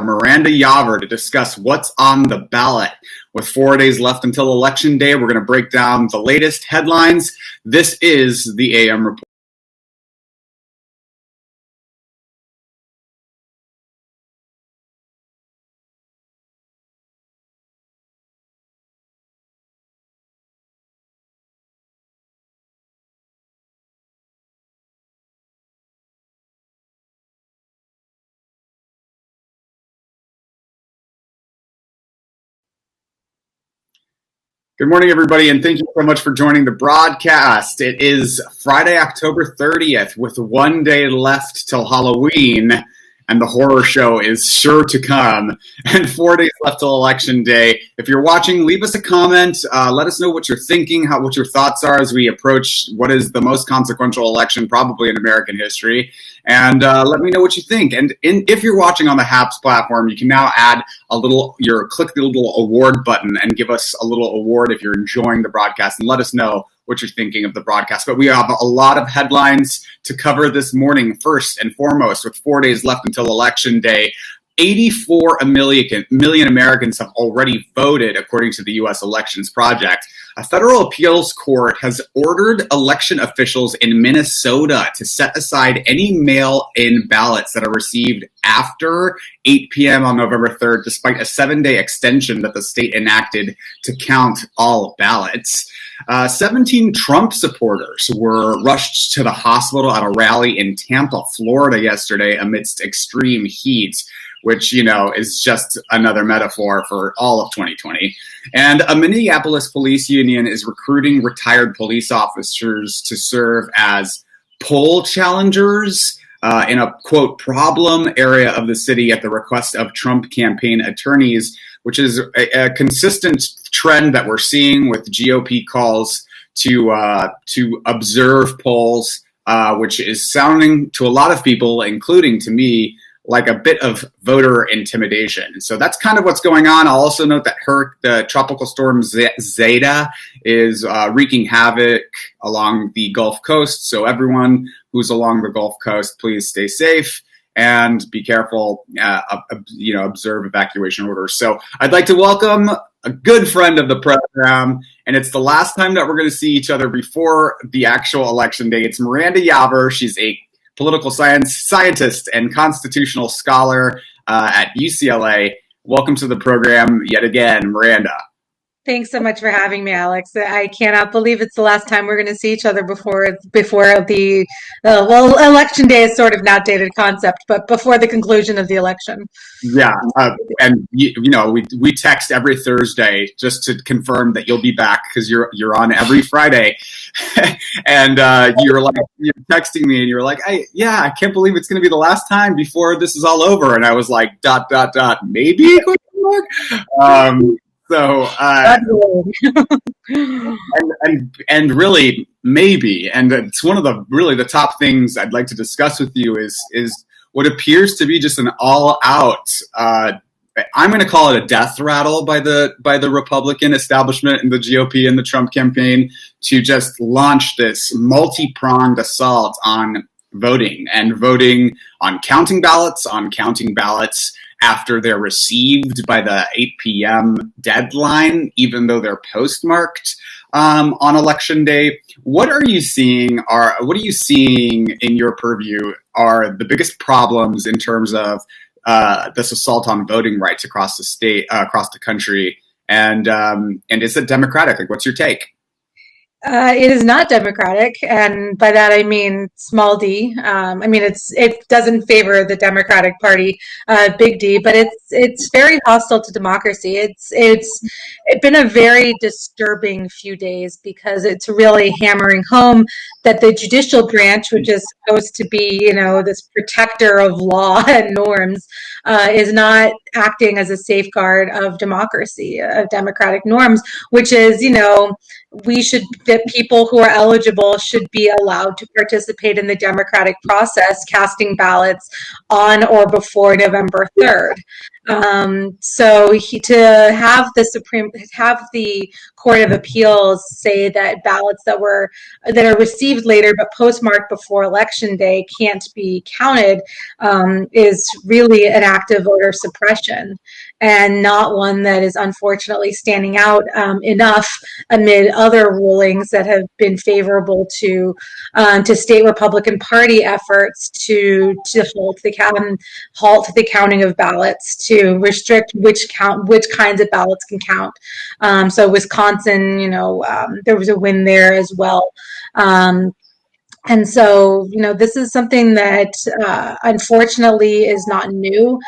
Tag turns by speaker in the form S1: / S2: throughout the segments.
S1: Miranda Yaver to discuss what's on the ballot. With 4 days left until Election Day, we're going to break down the latest headlines. This is the AM Report. Good morning, everybody, and thank you so much for joining the broadcast. It is Friday, October 30th, with 1 day left till Halloween, and the horror show is sure to come, and 4 days left till Election Day. If you're watching, leave us a comment. Let us know what you're thinking, what your thoughts are as we approach what is the most consequential election probably in American history, and let me know what you think. And if you're watching on the HAPS platform, you can now add click the little award button and give us a little award if you're enjoying the broadcast, and let us know what you're thinking of the broadcast. But we have a lot of headlines to cover this morning. First and foremost, with 4 days left until Election Day, 84 million Americans have already voted, according to the U.S. Elections Project. A federal appeals court has ordered election officials in Minnesota to set aside any mail-in ballots that are received after 8 p.m. on November 3rd, despite a 7-day extension that the state enacted to count all ballots. 17 Trump supporters were rushed to the hospital at a rally in Tampa, Florida yesterday amidst extreme heat, which, is just another metaphor for all of 2020. And a Minneapolis police union is recruiting retired police officers to serve as poll challengers in a, quote, problem area of the city at the request of Trump campaign attorneys, which is a consistent trend that we're seeing with GOP calls to observe polls, which is sounding to a lot of people, including to me, like a bit of voter intimidation. So that's kind of what's going on. I'll also note that the tropical storm Zeta is wreaking havoc along the Gulf Coast. So everyone who's along the Gulf Coast, please stay safe and be careful, observe evacuation orders. So I'd like to welcome a good friend of the program, and it's the last time that we're going to see each other before the actual election day. It's Miranda Yaver. She's a political scientist and constitutional scholar at UCLA. Welcome to the program yet again, Miranda.
S2: Thanks so much for having me, Alex. I cannot believe it's the last time we're going to see each other before the election day is sort of an outdated concept, but before the conclusion of the election.
S1: Yeah, and we text every Thursday just to confirm that you'll be back because you're on every Friday, and you're texting me and you're like, I can't believe it's going to be the last time before this is all over, and I was like, ... maybe. So, and really, maybe, and it's one of the top things I'd like to discuss with you is what appears to be just an all-out, I'm going to call it a death rattle by the Republican establishment and the GOP and the Trump campaign to just launch this multi-pronged assault on voting on counting ballots, after they're received by the 8 p.m. deadline, even though they're postmarked on Election Day. What are you seeing in your purview are the biggest problems in terms of this assault on voting rights across the state, across the country? And is it democratic? Like, what's your take?
S2: It is not democratic, and by that I mean small d. It doesn't favor the Democratic Party, big D, but it's very hostile to democracy. It's been a very disturbing few days because it's really hammering home that the judicial branch, which is supposed to be, this protector of law and norms, is not acting as a safeguard of democracy, of democratic norms, which is, that people who are eligible should be allowed to participate in the democratic process, casting ballots on or before November 3rd. To have the Court of Appeals say that ballots that are received later but postmarked before Election Day can't be counted is really an act of voter suppression, and not one that is unfortunately standing out enough amid other rulings that have been favorable to state Republican Party efforts to halt the counting of ballots, to restrict which kinds of ballots can count. So Wisconsin, there was a win there as well. And so, this is something that unfortunately is not new.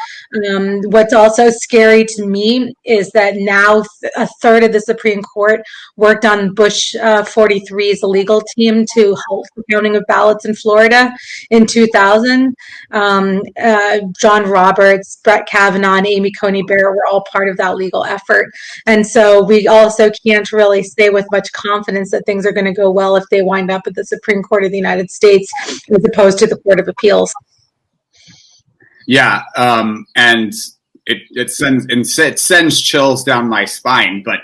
S2: What's also scary to me is that now a third of the Supreme Court worked on Bush 43's legal team to halt the counting of ballots in Florida in 2000. John Roberts, Brett Kavanaugh, and Amy Coney Barrett were all part of that legal effort. And so we also can't really say with much confidence that things are going to go well if they wind up at the Supreme Court of the United States as opposed to the Court of Appeals.
S1: Yeah, and it sends chills down my spine. But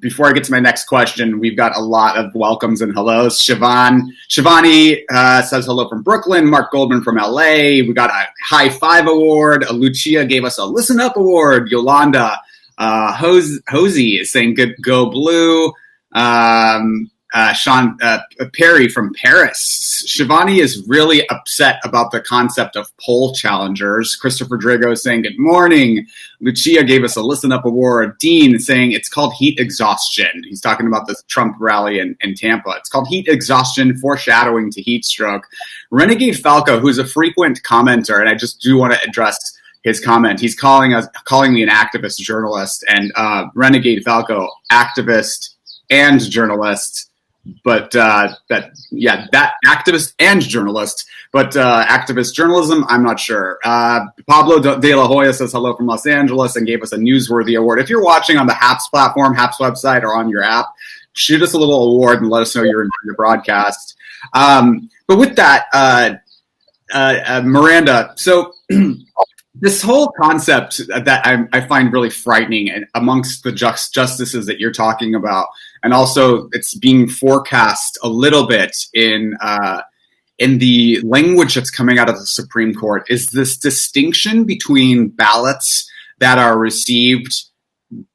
S1: before I get to my next question, we've got a lot of welcomes and hellos. Shivani says hello from Brooklyn. Mark Goldman from LA. We got a high five award. Lucia gave us a listen up award. Yolanda Hosey is saying go blue. Sean Perry from Paris. Shivani is really upset about the concept of poll challengers. Christopher Drago is saying good morning. Lucia gave us a listen up award. Dean is saying it's called heat exhaustion. He's talking about this Trump rally in Tampa. It's called heat exhaustion, foreshadowing to heat stroke. Renegade Falco, who's a frequent commenter, and I just do want to address his comment. He's calling me an activist journalist, and Renegade Falco, activist and journalist. But that activist and journalist, but activist journalism, I'm not sure. Pablo de la Hoya says hello from Los Angeles and gave us a newsworthy award. If you're watching on the HAPS platform, HAPS website, or on your app, shoot us a little award and let us know you're enjoying the broadcast. But with that, Miranda, so this whole concept that I find really frightening, and amongst the justices that you're talking about, and also it's being forecast a little bit in the language that's coming out of the Supreme Court, is this distinction between ballots that are received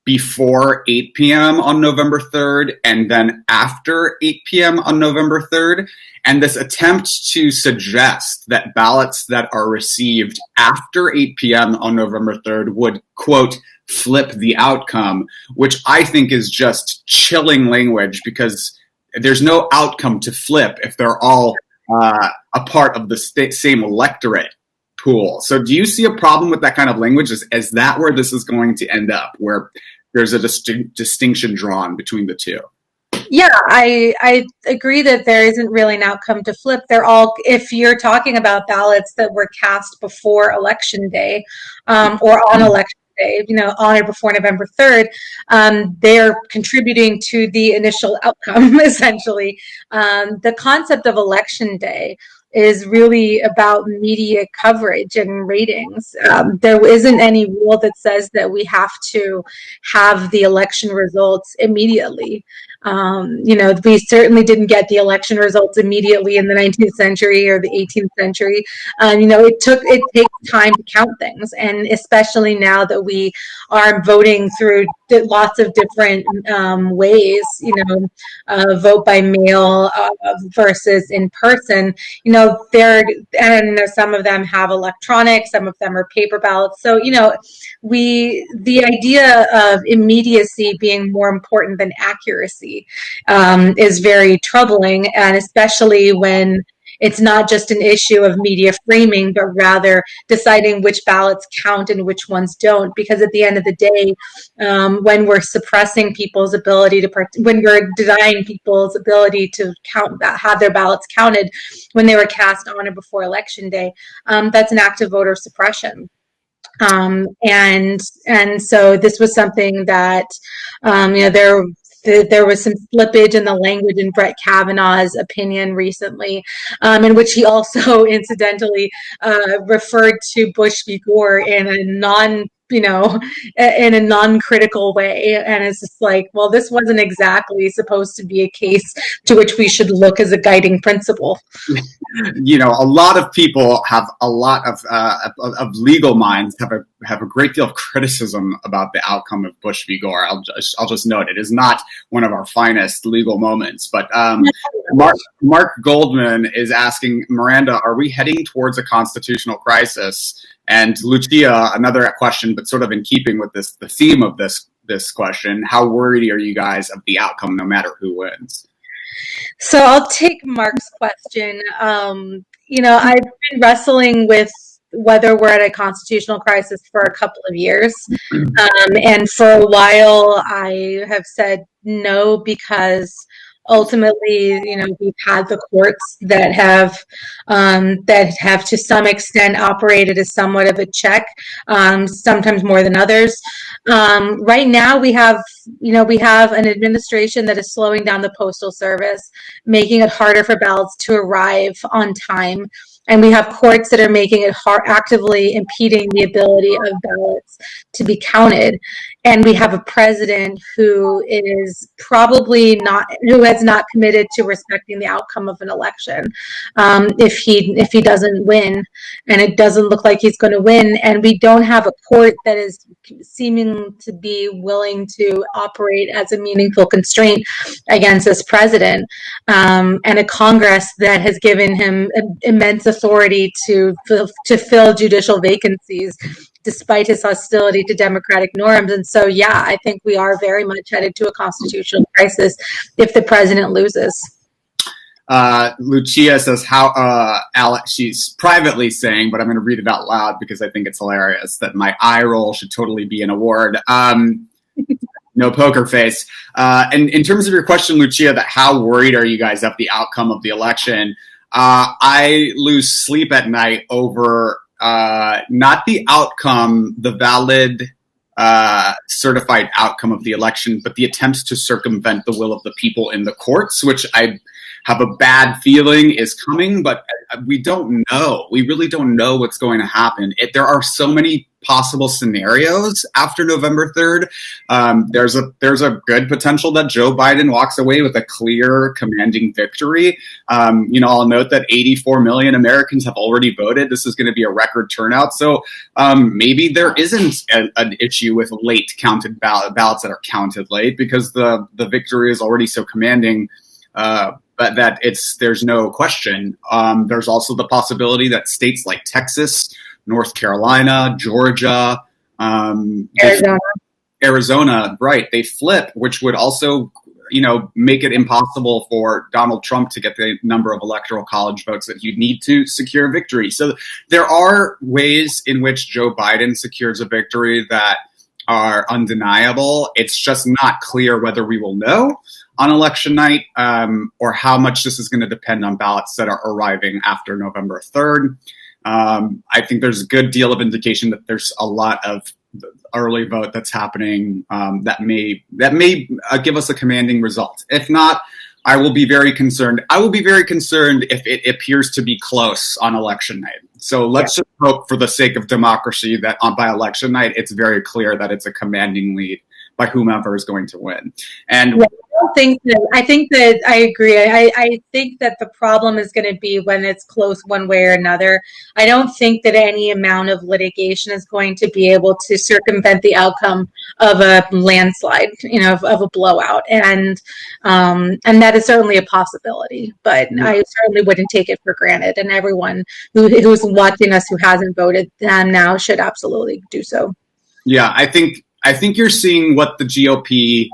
S1: before 8 p.m. on November 3rd and then after 8 p.m. on November 3rd, and this attempt to suggest that ballots that are received after 8 p.m. on November 3rd would, quote, flip the outcome, which I think is just chilling language, because there's no outcome to flip if they're all a part of the same electorate pool. So do you see a problem with that kind of language? Is that where this is going to end up, where there's a distinction drawn between the two?
S2: Yeah, I agree that there isn't really an outcome to flip. They're all, if you're talking about ballots that were cast before Election Day or on Election Day, on or before November 3rd, they're contributing to the initial outcome, essentially. The concept of Election Day is really about media coverage and ratings. There isn't any rule that says that we have to have the election results immediately. We certainly didn't get the election results immediately in the 19th century or the 18th century. It takes time to count things, and especially now that we are voting through lots of different ways, vote by mail versus in person. Some of them have electronic, some of them are paper ballots. So, the idea of immediacy being more important than accuracy is very troubling, and especially when it's not just an issue of media framing, but rather deciding which ballots count and which ones don't. Because at the end of the day, when we're suppressing people's ability when we're denying people's ability to have their ballots counted when they were cast on or before Election Day, that's an act of voter suppression. And so this was something that, there was some slippage in the language in Brett Kavanaugh's opinion recently, in which he also incidentally referred to Bush v. Gore in a in a non-critical way. And it's just like, well, this wasn't exactly supposed to be a case to which we should look as a guiding principle.
S1: A lot of people have a lot of legal minds have a great deal of criticism about the outcome of Bush v. Gore. I'll just note it is not one of our finest legal moments. But Mark Goldman is asking, Miranda, are we heading towards a constitutional crisis? And Lucia, another question, but sort of in keeping with the theme of this question, how worried are you guys of the outcome, no matter who wins?
S2: So I'll take Mark's question. I've been wrestling with whether we're at a constitutional crisis for a couple of years. And for a while, I have said no, because ultimately, we've had the courts that have to some extent operated as somewhat of a check, sometimes more than others. Right now, we have an administration that is slowing down the Postal Service, making it harder for ballots to arrive on time. And we have courts that are making it actively impeding the ability of ballots to be counted. And we have a president who has not committed to respecting the outcome of an election. If he doesn't win, and it doesn't look like he's going to win, and we don't have a court that is seeming to be willing to operate as a meaningful constraint against this president, and a Congress that has given him immense authority to fill judicial vacancies despite his hostility to democratic norms. And so, yeah, I think we are very much headed to a constitutional crisis if the president loses.
S1: Lucia says Alex, she's privately saying, but I'm going to read it out loud because I think it's hilarious, that my eye roll should totally be an award. No poker face. And in terms of your question, Lucia, that how worried are you guys of the outcome of the election? I lose sleep at night over not the outcome, the valid certified outcome of the election, but the attempts to circumvent the will of the people in the courts, which I have a bad feeling is coming, but we don't know. We really don't know what's going to happen. There are so many possible scenarios after November 3rd. There's a good potential that Joe Biden walks away with a clear, commanding victory. I'll note that 84 million Americans have already voted. This is going to be a record turnout. So maybe there isn't an issue with late counted ballots that are counted late, because the victory is already so commanding. But that there's no question. There's also the possibility that states like Texas, North Carolina, Georgia, Arizona, right, they flip, which would also, make it impossible for Donald Trump to get the number of electoral college votes that you'd need to secure victory. So there are ways in which Joe Biden secures a victory that are undeniable. It's just not clear whether we will know on election night, or how much this is going to depend on ballots that are arriving after November 3rd. I think there's a good deal of indication that there's a lot of early vote that's happening that may give us a commanding result. If not, I will be very concerned. I will be very concerned if it appears to be close on election night. So let's just hope, for the sake of democracy, that by election night, it's very clear that it's a commanding lead by whomever is going to win. And
S2: I think that I agree. I think that the problem is going to be when it's close one way or another. I don't think that any amount of litigation is going to be able to circumvent the outcome of a landslide, of a blowout. And that is certainly a possibility, but I certainly wouldn't take it for granted. And everyone who's watching us who hasn't voted now should absolutely do so.
S1: Yeah, I think you're seeing what the GOP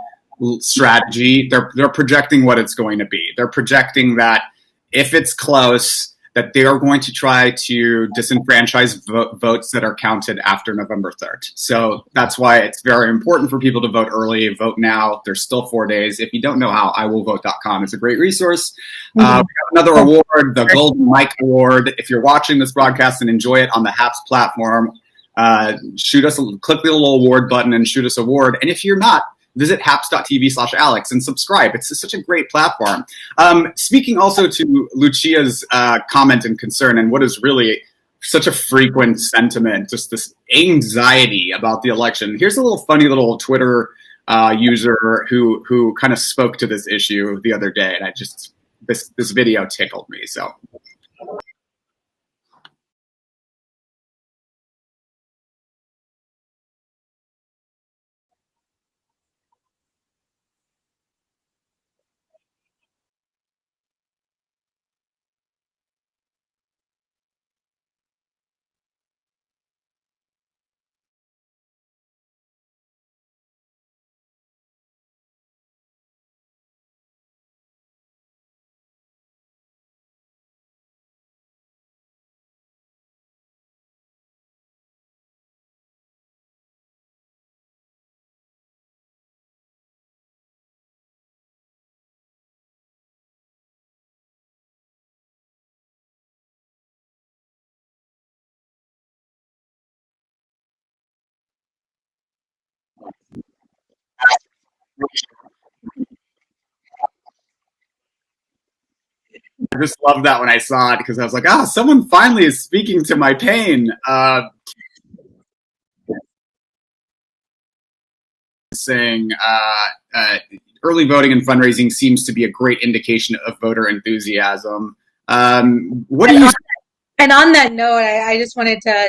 S1: strategy, they're projecting what it's going to be. They're projecting that if it's close, that they are going to try to disenfranchise votes that are counted after November 3rd. So that's why it's very important for people to vote early, vote now. There's still 4 days. If you don't know how, iwillvote.com is a great resource. We have another award, the Golden Mike Award. If you're watching this broadcast and enjoy it on the HAPS platform, click the little award button and shoot us an award. And if you're not, visit haps.tv/Alex and subscribe. It's such a great platform. Speaking also to Lucia's comment and concern, and what is really such a frequent sentiment, just this anxiety about the election. Here's a little funny little Twitter user who kind of spoke to this issue the other day, and this video tickled me. So. I just loved that when I saw it because I was like, someone finally is speaking to my pain. Saying early voting and fundraising seems to be a great indication of voter enthusiasm. What do you?
S2: And on that note, I just wanted to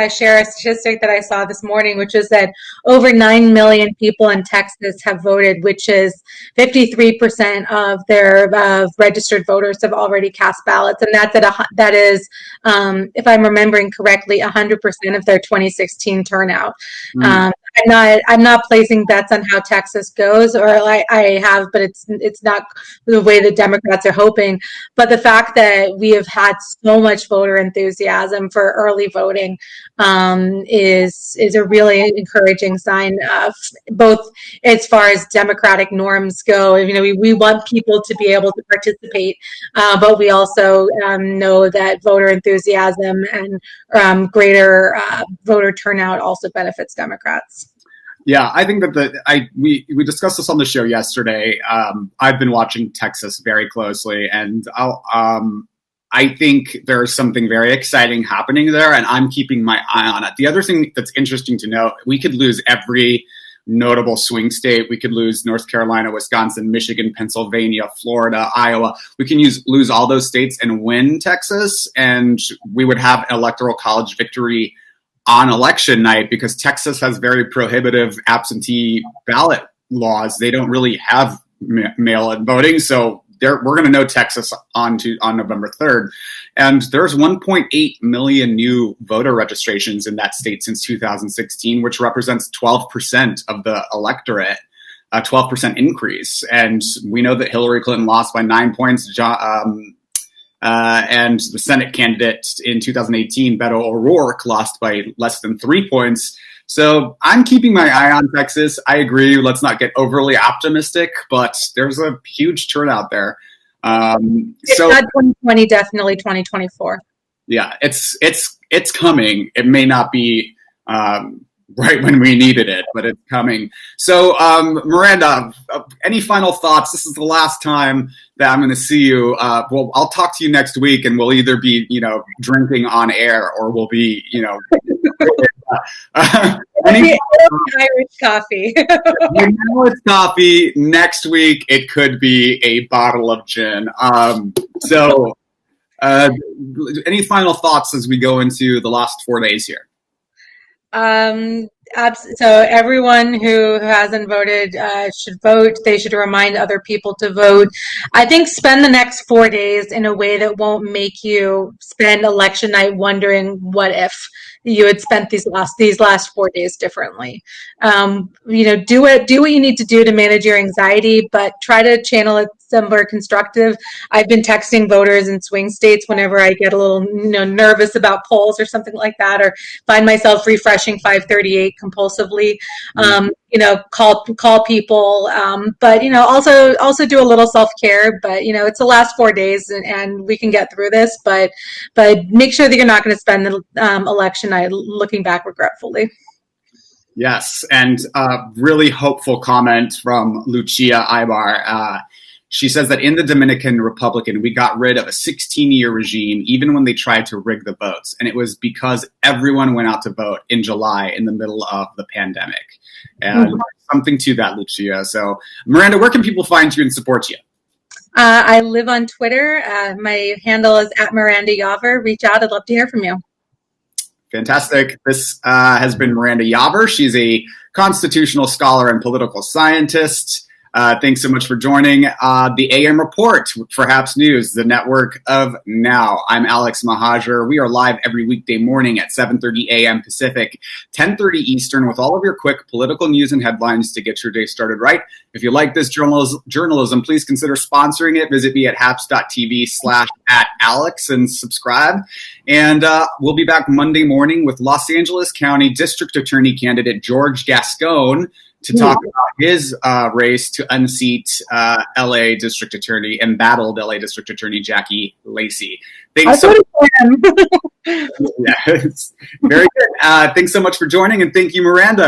S2: share a statistic that I saw this morning, which is that over 9 million people in Texas have voted, which is 53% of their registered voters have already cast ballots, and that is, if I'm remembering correctly, 100% of their 2016 turnout. I'm not placing bets on how Texas goes, or I have, but it's not the way the Democrats are hoping. But the fact that we have had so much voter enthusiasm for early voting is a really encouraging sign of both as far as democratic norms go. You know, we want people to be able to participate, but we also know that voter enthusiasm and greater voter turnout also benefits Democrats.
S1: Yeah, I think that we discussed this on the show yesterday. I've been watching Texas very closely, and I think there's something very exciting happening there, and I'm keeping my eye on it. The other thing that's interesting to note, we could lose every notable swing state. We could lose North Carolina, Wisconsin, Michigan, Pennsylvania, Florida, Iowa. We can lose all those states and win Texas, and we would have an electoral college victory on election night because Texas has very prohibitive absentee ballot laws. They don't really have mail-in voting, so we're going to know Texas on November 3rd. And there's 1.8 million new voter registrations in that state since 2016, which represents 12% of the electorate, a 12% increase. And we know that Hillary Clinton lost by 9 points. And the Senate candidate in 2018, Beto O'Rourke, lost by less than 3 points. So I'm keeping my eye on Texas. I agree. Let's not get overly optimistic, but there's a huge turnout there.
S2: It's not 2020, definitely 2024.
S1: Yeah, it's coming. It may not be right when we needed it, but it's coming. So, Miranda, any final thoughts? This is the last time that I'm going to see you. Well, I'll talk to you next week, and we'll either be, drinking on air, or we'll be,
S2: Irish coffee.
S1: It's coffee. Next week, it could be a bottle of gin. So, any final thoughts as we go into the last 4 days here?
S2: So everyone who hasn't voted should vote. They should remind other people to vote. I think spend the next 4 days in a way that won't make you spend election night wondering what if you had spent these last 4 days differently. Do what you need to do to manage your anxiety, but try to channel it somewhere constructive. I've been texting voters in swing states whenever I get a little nervous about polls or something like that, or find myself refreshing 538 compulsively. Call people, but also do a little self-care. But it's the last 4 days, and we can get through this. But make sure that you're not going to spend the election night looking back regretfully.
S1: Yes, and really hopeful comment from Lucia Ibar. She says that in the Dominican Republic, we got rid of a 16-year regime, even when they tried to rig the votes. And it was because everyone went out to vote in July in the middle of the pandemic. And something to that, Lucia. So, Miranda, where can people find you and support you?
S2: I live on Twitter. My handle is @MirandaYaver. Reach out. I'd love to hear from you.
S1: Fantastic. This has been Miranda Yaver. She's a constitutional scholar and political scientist. Thanks so much for joining the AM Report for Haps News, the network of now. I'm Alex Mahajer. We are live every weekday morning at 7:30 a.m. Pacific, 10:30 Eastern, with all of your quick political news and headlines to get your day started right. If you like this journalism, please consider sponsoring it. Visit me at haps.tv/@Alex and subscribe. And we'll be back Monday morning with Los Angeles County District Attorney candidate George Gascon to talk about his race to unseat LA District Attorney, embattled LA District Attorney Jackie Lacey. Thanks so much. Yeah, very good. Thanks so much for joining, and thank you, Miranda.